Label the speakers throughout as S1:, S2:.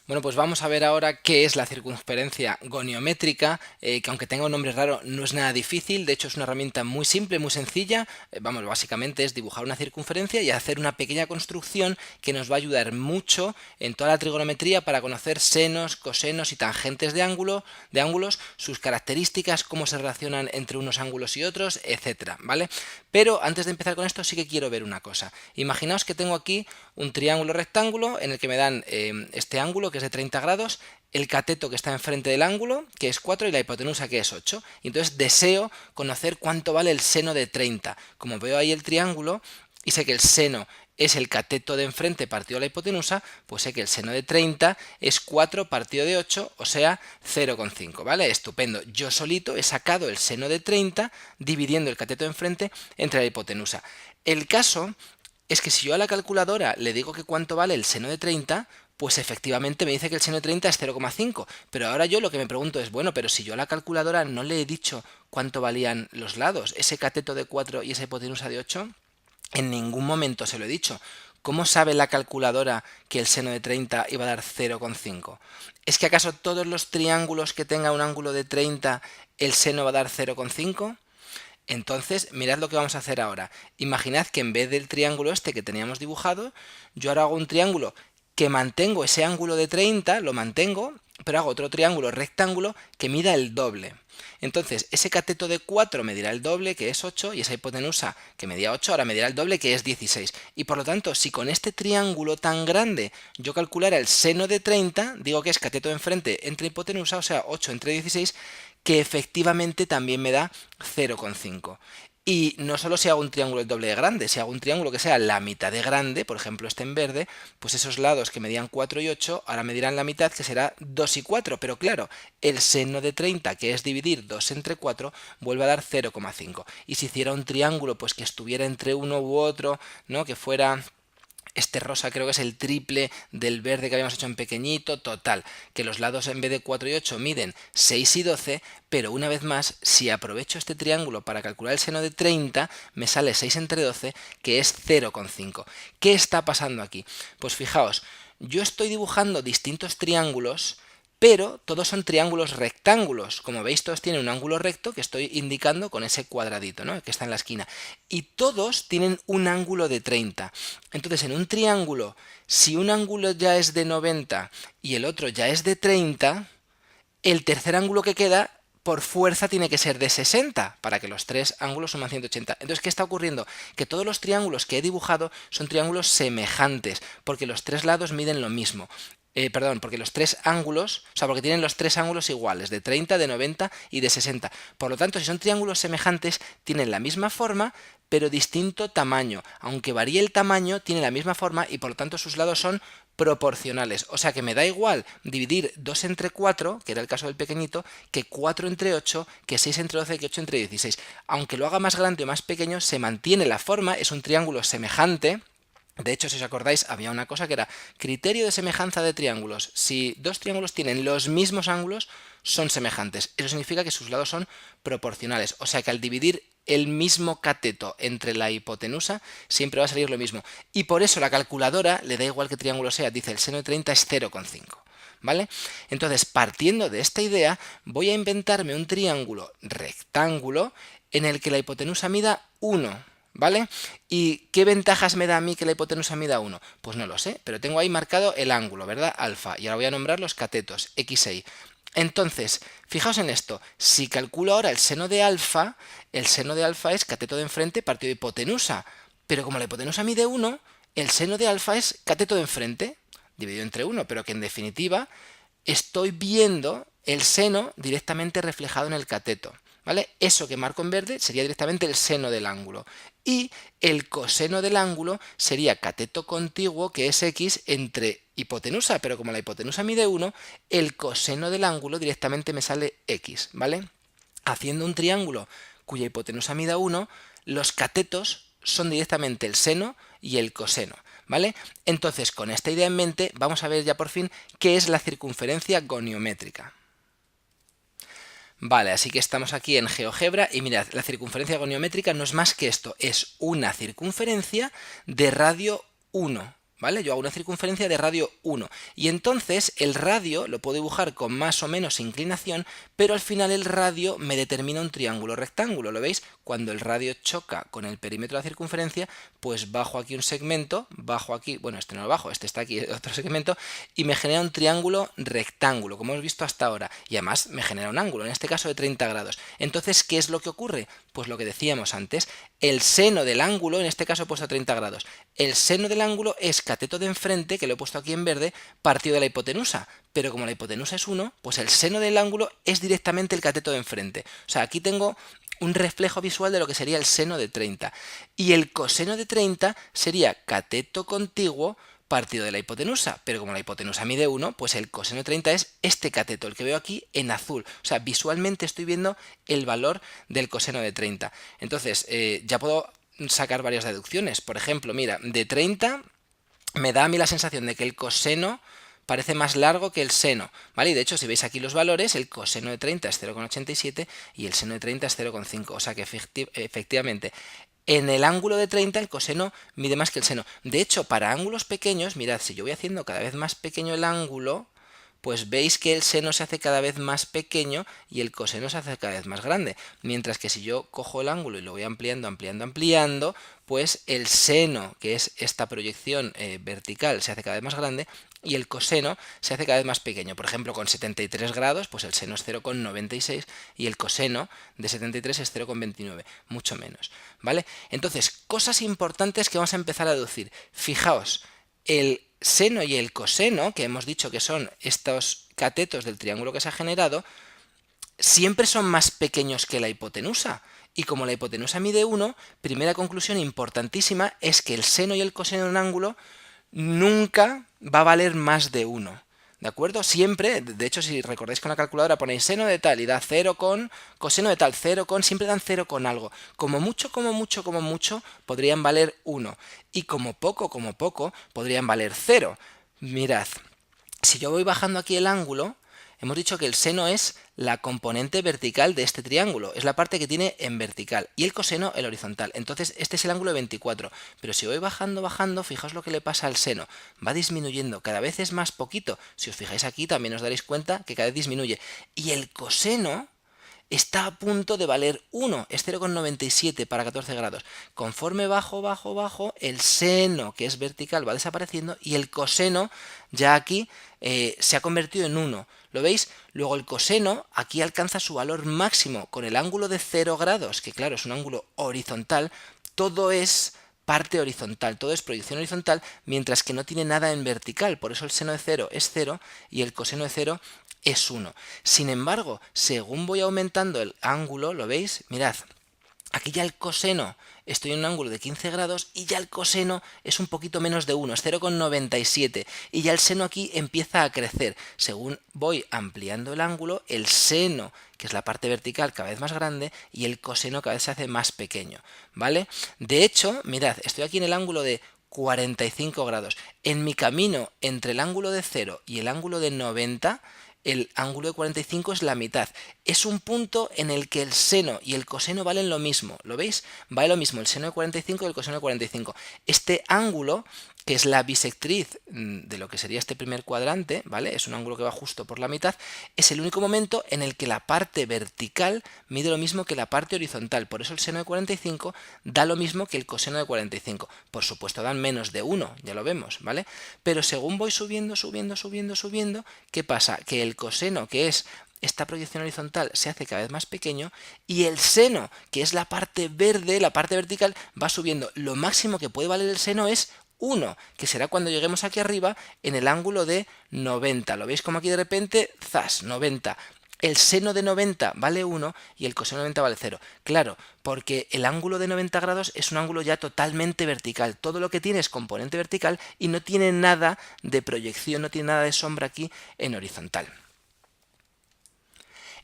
S1: Bueno, pues vamos a ver ahora qué es la circunferencia goniométrica, que aunque tenga un nombre raro no es nada difícil, de hecho es una herramienta muy simple, muy sencilla. Vamos, básicamente es dibujar una circunferencia y hacer una pequeña construcción que nos va a ayudar mucho en toda la trigonometría para conocer senos, cosenos y tangentes de ángulos, sus características, cómo se relacionan entre unos ángulos y otros, etcétera, ¿vale? Pero antes de empezar con esto sí que quiero ver una cosa. Imaginaos que tengo aquí un triángulo rectángulo en el que me dan este ángulo que es de 30 grados, el cateto que está enfrente del ángulo, que es 4, y la hipotenusa, que es 8. Y entonces deseo conocer cuánto vale el seno de 30. Como veo ahí el triángulo y sé que el seno es el cateto de enfrente partido de la hipotenusa, pues sé que el seno de 30 es 4 partido de 8, o sea 0,5, ¿vale? Estupendo. Yo solito he sacado el seno de 30 dividiendo el cateto de enfrente entre la hipotenusa. El caso es que si yo a la calculadora le digo que cuánto vale el seno de 30, pues efectivamente me dice que el seno de 30 es 0,5. Pero ahora yo lo que me pregunto es, bueno, pero si yo a la calculadora no le he dicho cuánto valían los lados, ese cateto de 4 y esa hipotenusa de 8, en ningún momento se lo he dicho. ¿Cómo sabe la calculadora que el seno de 30 iba a dar 0,5? ¿Es que acaso todos los triángulos que tengan un ángulo de 30 el seno va a dar 0,5? Entonces, mirad lo que vamos a hacer ahora. Imaginad que en vez del triángulo este que teníamos dibujado, yo ahora hago un triángulo que mantengo ese ángulo de 30, lo mantengo, pero hago otro triángulo rectángulo que mida el doble. Entonces, ese cateto de 4 medirá el doble, que es 8, y esa hipotenusa, que medía 8, ahora medirá el doble, que es 16. Y por lo tanto, si con este triángulo tan grande yo calculara el seno de 30, digo que es cateto de enfrente entre hipotenusa, o sea, 8 entre 16, que efectivamente también me da 0,5. Y no solo si hago un triángulo el doble de grande, si hago un triángulo que sea la mitad de grande, por ejemplo este en verde, pues esos lados que medían 4 y 8 ahora medirán la mitad, que será 2 y 4. Pero claro, el seno de 30, que es dividir 2 entre 4, vuelve a dar 0,5. Y si hiciera un triángulo pues que estuviera entre uno u otro, ¿no? Que fuera este rosa, creo que es el triple del verde que habíamos hecho en pequeñito, total, que los lados en vez de 4 y 8 miden 6 y 12, pero una vez más, si aprovecho este triángulo para calcular el seno de 30, me sale 6 entre 12, que es 0,5. ¿Qué está pasando aquí? Pues fijaos, yo estoy dibujando distintos triángulos, pero todos son triángulos rectángulos. Como veis, todos tienen un ángulo recto que estoy indicando con ese cuadradito, ¿no? Que está en la esquina. Y todos tienen un ángulo de 30. Entonces, en un triángulo, si un ángulo ya es de 90 y el otro ya es de 30, el tercer ángulo que queda por fuerza tiene que ser de 60 para que los tres ángulos suman 180. Entonces, ¿qué está ocurriendo? Que todos los triángulos que he dibujado son triángulos semejantes, porque los tres lados miden lo mismo. Perdón, porque los tres ángulos, o sea, porque tienen los tres ángulos iguales, de 30, de 90 y de 60. Por lo tanto, si son triángulos semejantes, tienen la misma forma, pero distinto tamaño. Aunque varíe el tamaño, tiene la misma forma y por lo tanto sus lados son proporcionales. O sea que me da igual dividir 2 entre 4, que era el caso del pequeñito, que 4 entre 8, que 6 entre 12, que 8 entre 16. Aunque lo haga más grande o más pequeño, se mantiene la forma, es un triángulo semejante. De hecho, si os acordáis, había una cosa que era criterio de semejanza de triángulos. Si dos triángulos tienen los mismos ángulos, son semejantes. Eso significa que sus lados son proporcionales. O sea que al dividir el mismo cateto entre la hipotenusa, siempre va a salir lo mismo. Y por eso la calculadora, le da igual qué triángulo sea, dice el seno de 30 es 0,5. ¿Vale? Entonces, partiendo de esta idea, voy a inventarme un triángulo rectángulo en el que la hipotenusa mida 1. ¿Vale? ¿Y qué ventajas me da a mí que la hipotenusa mida 1? Pues no lo sé, pero tengo ahí marcado el ángulo, ¿verdad? Alfa. Y ahora voy a nombrar los catetos, x e y. Entonces, fijaos en esto, si calculo ahora el seno de alfa es cateto de enfrente partido de hipotenusa. Pero como la hipotenusa mide 1, el seno de alfa es cateto de enfrente, dividido entre 1, pero que en definitiva estoy viendo el seno directamente reflejado en el cateto. ¿Vale? Eso que marco en verde sería directamente el seno del ángulo. Y el coseno del ángulo sería cateto contiguo, que es x, entre hipotenusa. Pero como la hipotenusa mide 1, el coseno del ángulo directamente me sale x. ¿Vale? Haciendo un triángulo cuya hipotenusa mida 1, los catetos son directamente el seno y el coseno. ¿Vale? Entonces, con esta idea en mente, vamos a ver ya por fin qué es la circunferencia goniométrica. Vale, así que estamos aquí en GeoGebra y mirad, la circunferencia goniométrica no es más que esto, es una circunferencia de radio 1, ¿vale? Yo hago una circunferencia de radio 1 y entonces el radio lo puedo dibujar con más o menos inclinación, pero al final el radio me determina un triángulo rectángulo, ¿lo veis? Cuando el radio choca con el perímetro de la circunferencia, pues bajo aquí un segmento, bajo aquí, bueno, este no lo bajo, este está aquí, otro segmento, y me genera un triángulo rectángulo, como hemos visto hasta ahora, y además me genera un ángulo, en este caso de 30 grados. Entonces, ¿qué es lo que ocurre? Pues lo que decíamos antes, el seno del ángulo, en este caso he puesto a 30 grados, el seno del ángulo es cateto de enfrente, que lo he puesto aquí en verde, partido de la hipotenusa, pero como la hipotenusa es 1, pues el seno del ángulo es directamente el cateto de enfrente. O sea, aquí tengo un reflejo visual de lo que sería el seno de 30. Y el coseno de 30 sería cateto contiguo partido de la hipotenusa, pero como la hipotenusa mide 1, pues el coseno de 30 es este cateto, el que veo aquí en azul. O sea, visualmente estoy viendo el valor del coseno de 30. Entonces, ya puedo sacar varias deducciones. Por ejemplo, mira, de 30 me da a mí la sensación de que el coseno parece más largo que el seno, ¿vale? Y de hecho, si veis aquí los valores, el coseno de 30 es 0,87 y el seno de 30 es 0,5, o sea que efectivamente en el ángulo de 30 el coseno mide más que el seno. De hecho, para ángulos pequeños, mirad, si yo voy haciendo cada vez más pequeño el ángulo, pues veis que el seno se hace cada vez más pequeño y el coseno se hace cada vez más grande. Mientras que si yo cojo el ángulo y lo voy ampliando, ampliando, ampliando, pues el seno, que es esta proyección vertical, se hace cada vez más grande y el coseno se hace cada vez más pequeño. Por ejemplo, con 73 grados, pues el seno es 0,96 y el coseno de 73 es 0,29, mucho menos, ¿vale? Entonces, cosas importantes que vamos a empezar a deducir. Fijaos, el seno y el coseno, que hemos dicho que son estos catetos del triángulo que se ha generado, siempre son más pequeños que la hipotenusa. Y como la hipotenusa mide 1, primera conclusión importantísima es que el seno y el coseno de un ángulo nunca va a valer más de 1. ¿De acuerdo? Siempre, de hecho, si recordáis con la calculadora ponéis seno de tal y da 0 con, coseno de tal, 0 con, siempre dan 0 con algo. Como mucho, como mucho, como mucho, podrían valer 1. Y como poco, podrían valer 0. Mirad, si yo voy bajando aquí el ángulo, hemos dicho que el seno es la componente vertical de este triángulo, es la parte que tiene en vertical, y el coseno el horizontal. Entonces este es el ángulo de 24, pero si voy bajando, bajando, fijaos lo que le pasa al seno, va disminuyendo, cada vez es más poquito. Si os fijáis aquí también os daréis cuenta que cada vez disminuye. Y el coseno está a punto de valer 1, es 0,97 para 14 grados. Conforme bajo, bajo, bajo, el seno, que es vertical, va desapareciendo y el coseno ya aquí se ha convertido en 1. ¿Lo veis? Luego el coseno aquí alcanza su valor máximo con el ángulo de 0 grados, que claro, es un ángulo horizontal, todo es parte horizontal, todo es proyección horizontal, mientras que no tiene nada en vertical, por eso el seno de 0 es 0 y el coseno de 0 es 1. Sin embargo, según voy aumentando el ángulo, ¿lo veis? Mirad, aquí ya el coseno estoy en un ángulo de 15 grados y ya el coseno es un poquito menos de 1, es 0,97 y ya el seno aquí empieza a crecer. Según voy ampliando el ángulo, el seno, que es la parte vertical, cada vez más grande y el coseno cada vez se hace más pequeño, ¿vale? De hecho, mirad, estoy aquí en el ángulo de 45 grados. En mi camino entre el ángulo de 0 y el ángulo de 90, el ángulo de 45 es la mitad. Es un punto en el que el seno y el coseno valen lo mismo. ¿Lo veis? Vale lo mismo el seno de 45 y el coseno de 45. Este ángulo, que es la bisectriz de lo que sería este primer cuadrante, ¿vale? Es un ángulo que va justo por la mitad, es el único momento en el que la parte vertical mide lo mismo que la parte horizontal. Por eso el seno de 45 da lo mismo que el coseno de 45. Por supuesto dan menos de 1, ya lo vemos, ¿vale? Pero según voy subiendo, subiendo, subiendo, subiendo, ¿qué pasa? Que el coseno, que es esta proyección horizontal, se hace cada vez más pequeño y el seno, que es la parte verde, la parte vertical, va subiendo. Lo máximo que puede valer el seno es 1, que será cuando lleguemos aquí arriba en el ángulo de 90. ¿Lo veis como aquí de repente? ¡Zas! 90. El seno de 90 vale 1 y el coseno de 90 vale 0. Claro, porque el ángulo de 90 grados es un ángulo ya totalmente vertical. Todo lo que tiene es componente vertical y no tiene nada de proyección, no tiene nada de sombra aquí en horizontal.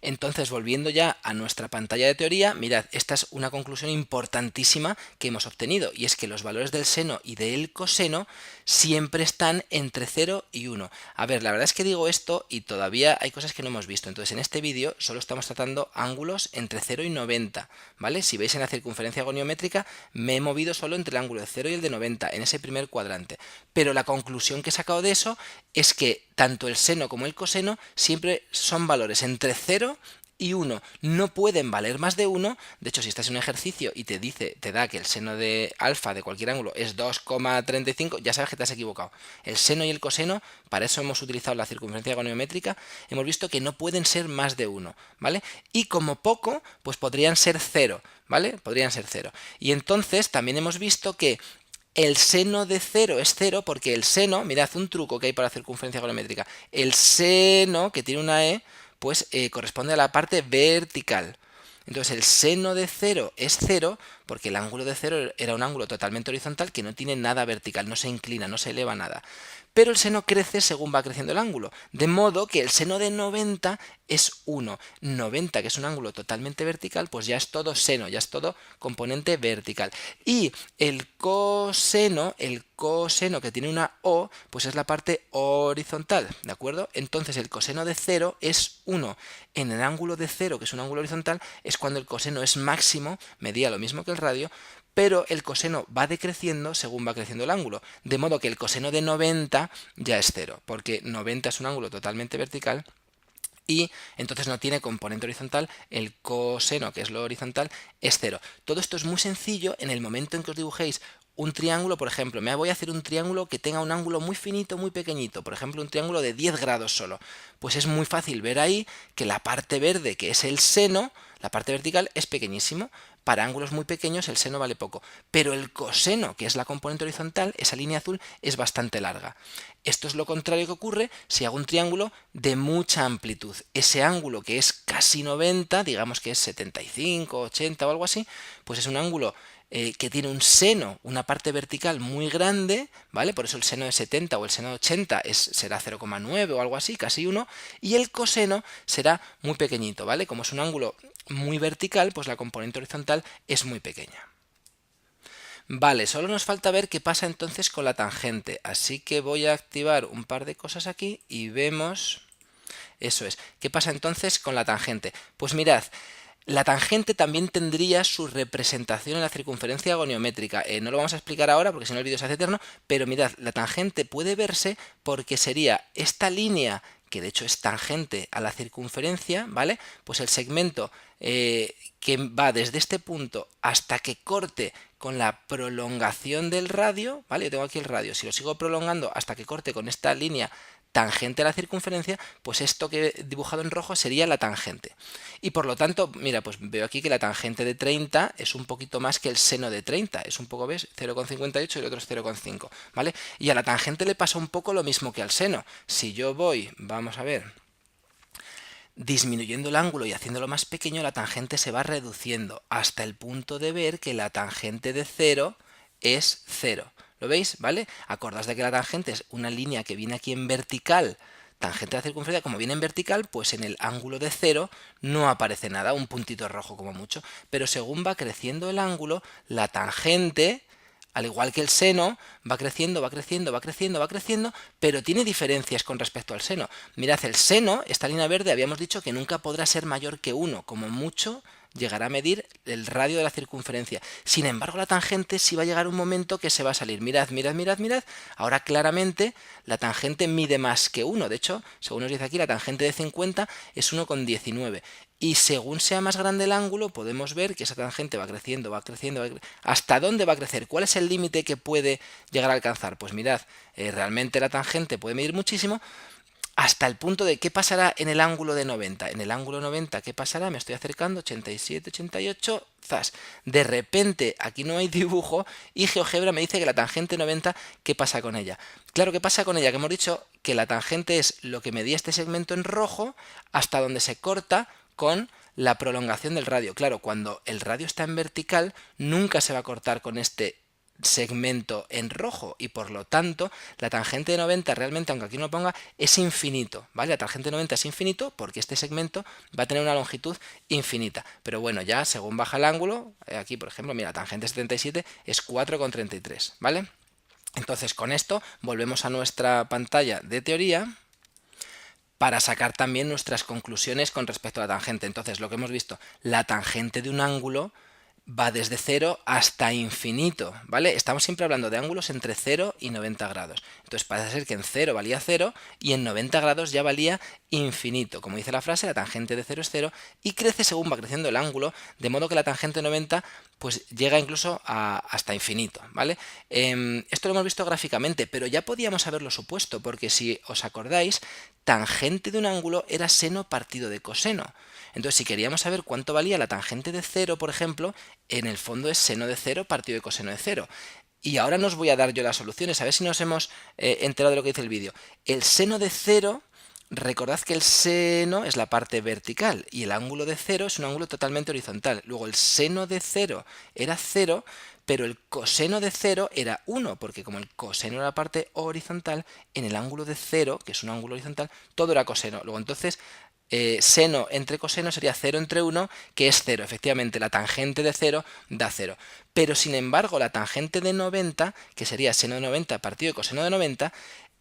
S1: Entonces, volviendo ya a nuestra pantalla de teoría, mirad, esta es una conclusión importantísima que hemos obtenido, y es que los valores del seno y del coseno siempre están entre 0 y 1. A ver, la verdad es que digo esto y todavía hay cosas que no hemos visto. Entonces, en este vídeo solo estamos tratando ángulos entre 0 y 90, ¿vale? Si veis en la circunferencia goniométrica, me he movido solo entre el ángulo de 0 y el de 90, en ese primer cuadrante. Pero la conclusión que he sacado de eso es que tanto el seno como el coseno siempre son valores entre 0 y 1, no pueden valer más de 1. De hecho, si estás en un ejercicio y te da que el seno de alfa de cualquier ángulo es 2,35, ya sabes que te has equivocado. El seno y el coseno, para eso hemos utilizado la circunferencia goniométrica, hemos visto que no pueden ser más de 1, ¿vale? Y como poco, pues podrían ser 0, ¿vale? Podrían ser 0. Y entonces también hemos visto que el seno de 0 es 0 porque el seno, mirad un truco que hay para la circunferencia goniométrica, el seno, que tiene una E, pues corresponde a la parte vertical. Entonces el seno de 0 es 0 porque el ángulo de 0 era un ángulo totalmente horizontal que no tiene nada vertical, no se inclina, no se eleva nada. Pero el seno crece según va creciendo el ángulo, de modo que el seno de 90 es 1. 90, que es un ángulo totalmente vertical, pues ya es todo seno, ya es todo componente vertical. Y el coseno que tiene una O, pues es la parte horizontal, ¿de acuerdo? Entonces el coseno de 0 es 1. En el ángulo de 0, que es un ángulo horizontal, es cuando el coseno es máximo, medía lo mismo que el radio, pero el coseno va decreciendo según va creciendo el ángulo, de modo que el coseno de 90 ya es 0, porque 90 es un ángulo totalmente vertical y entonces no tiene componente horizontal, el coseno, que es lo horizontal, es 0. Todo esto es muy sencillo en el momento en que os dibujéis un triángulo, por ejemplo, me voy a hacer un triángulo que tenga un ángulo muy finito, muy pequeñito, por ejemplo un triángulo de 10 grados solo, pues es muy fácil ver ahí que la parte verde, que es el seno, la parte vertical, es pequeñísimo. Para ángulos muy pequeños el seno vale poco, pero el coseno, que es la componente horizontal, esa línea azul, es bastante larga. Esto es lo contrario que ocurre si hago un triángulo de mucha amplitud. Ese ángulo que es casi 90, digamos que es 75, 80 o algo así, pues es un ángulo que tiene un seno, una parte vertical muy grande, ¿vale? Por eso el seno de 70 o el seno de 80 será 0,9 o algo así, casi 1, y el coseno será muy pequeñito, ¿vale? Como es un ángulo muy vertical, pues la componente horizontal es muy pequeña. Vale, solo nos falta ver qué pasa entonces con la tangente, así que voy a activar un par de cosas aquí y vemos... Eso es, ¿qué pasa entonces con la tangente? Pues mirad, la tangente también tendría su representación en la circunferencia goniométrica. No lo vamos a explicar ahora porque si no el vídeo se hace eterno, pero mirad, la tangente puede verse porque sería esta línea, que de hecho es tangente a la circunferencia, ¿vale? Pues el segmento que va desde este punto hasta que corte con la prolongación del radio, ¿vale? Yo tengo aquí el radio, si lo sigo prolongando hasta que corte con esta línea tangente a la circunferencia, pues esto que he dibujado en rojo sería la tangente. Y por lo tanto, mira, pues veo aquí que la tangente de 30 es un poquito más que el seno de 30, es un poco, ¿ves? 0,58 y el otro es 0,5, ¿vale? Y a la tangente le pasa un poco lo mismo que al seno. Si yo voy, vamos a ver, disminuyendo el ángulo y haciéndolo más pequeño, la tangente se va reduciendo hasta el punto de ver que la tangente de 0 es 0. ¿Lo veis? ¿Vale? Acordaos de que la tangente es una línea que viene aquí en vertical, tangente a la circunferencia, como viene en vertical, pues en el ángulo de 0 no aparece nada, un puntito rojo como mucho, pero según va creciendo el ángulo, la tangente, al igual que el seno, va creciendo, va creciendo, va creciendo, va creciendo, pero tiene diferencias con respecto al seno. Mirad, el seno, esta línea verde, habíamos dicho que nunca podrá ser mayor que 1, como mucho llegará a medir el radio de la circunferencia. Sin embargo, la tangente sí va a llegar un momento que se va a salir. Mirad, mirad, mirad, mirad. Ahora claramente la tangente mide más que 1. De hecho, según nos dice aquí, la tangente de 50 es 1,19. Y según sea más grande el ángulo, podemos ver que esa tangente va creciendo, va creciendo, va creciendo. ¿Hasta dónde va a crecer? ¿Cuál es el límite que puede llegar a alcanzar? Pues mirad, realmente la tangente puede medir muchísimo, hasta el punto de qué pasará en el ángulo de 90. En el ángulo 90, ¿qué pasará? Me estoy acercando, 87, 88, zas. De repente, aquí no hay dibujo y GeoGebra me dice que la tangente 90, ¿qué pasa con ella? Claro, ¿qué pasa con ella? Que hemos dicho que la tangente es lo que medía este segmento en rojo hasta donde se corta con la prolongación del radio. Claro, cuando el radio está en vertical, nunca se va a cortar con este segmento en rojo y por lo tanto la tangente de 90 realmente, aunque aquí no lo ponga, es infinito, ¿vale? La tangente de 90 es infinito porque este segmento va a tener una longitud infinita, pero bueno, ya según baja el ángulo, aquí por ejemplo, mira, la tangente 77 es 4,33, ¿vale? Entonces con esto volvemos a nuestra pantalla de teoría para sacar también nuestras conclusiones con respecto a la tangente. Entonces lo que hemos visto, la tangente de un ángulo va desde 0 hasta infinito, ¿vale? Estamos siempre hablando de ángulos entre 0 y 90 grados. Entonces parece ser que en 0 valía 0 y en 90 grados ya valía infinito. Como dice la frase, la tangente de 0 es 0 y crece según va creciendo el ángulo, de modo que la tangente de 90 pues llega incluso hasta infinito, ¿vale? Esto lo hemos visto gráficamente, pero ya podíamos haberlo supuesto, porque si os acordáis, tangente de un ángulo era seno partido de coseno. Entonces, si queríamos saber cuánto valía la tangente de 0, por ejemplo, en el fondo es seno de 0 partido de coseno de 0. Y ahora no os voy a dar yo las soluciones, a ver si nos hemos enterado de lo que dice el vídeo. El seno de 0, recordad que el seno es la parte vertical y el ángulo de 0 es un ángulo totalmente horizontal. Luego el seno de 0 era 0, pero el coseno de 0 era 1, porque como el coseno era la parte horizontal, en el ángulo de 0, que es un ángulo horizontal, todo era coseno. Luego entonces seno entre coseno sería 0 entre 1, que es 0. Efectivamente, la tangente de 0 da 0. Pero sin embargo, la tangente de 90, que sería seno de 90 partido de coseno de 90,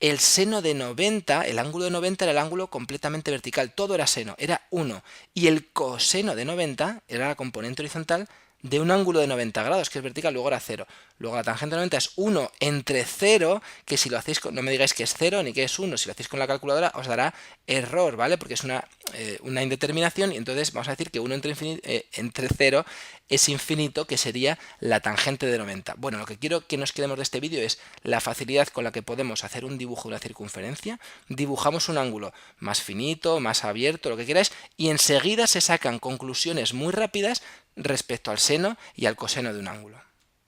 S1: el seno de 90, el ángulo de 90 era el ángulo completamente vertical, todo era seno, era 1. Y el coseno de 90 era la componente horizontal de un ángulo de 90 grados, que es vertical, luego era 0. Luego la tangente de 90 es 1 entre 0, que si lo hacéis con, no me digáis que es 0 ni que es 1, si lo hacéis con la calculadora os dará error, ¿vale? Porque es una indeterminación y entonces vamos a decir que 1 entre 0 es infinito, que sería la tangente de 90. Bueno, lo que quiero que nos quedemos de este vídeo es la facilidad con la que podemos hacer un dibujo de una circunferencia, dibujamos un ángulo más finito, más abierto, lo que queráis, y enseguida se sacan conclusiones muy rápidas respecto al seno y al coseno de un ángulo.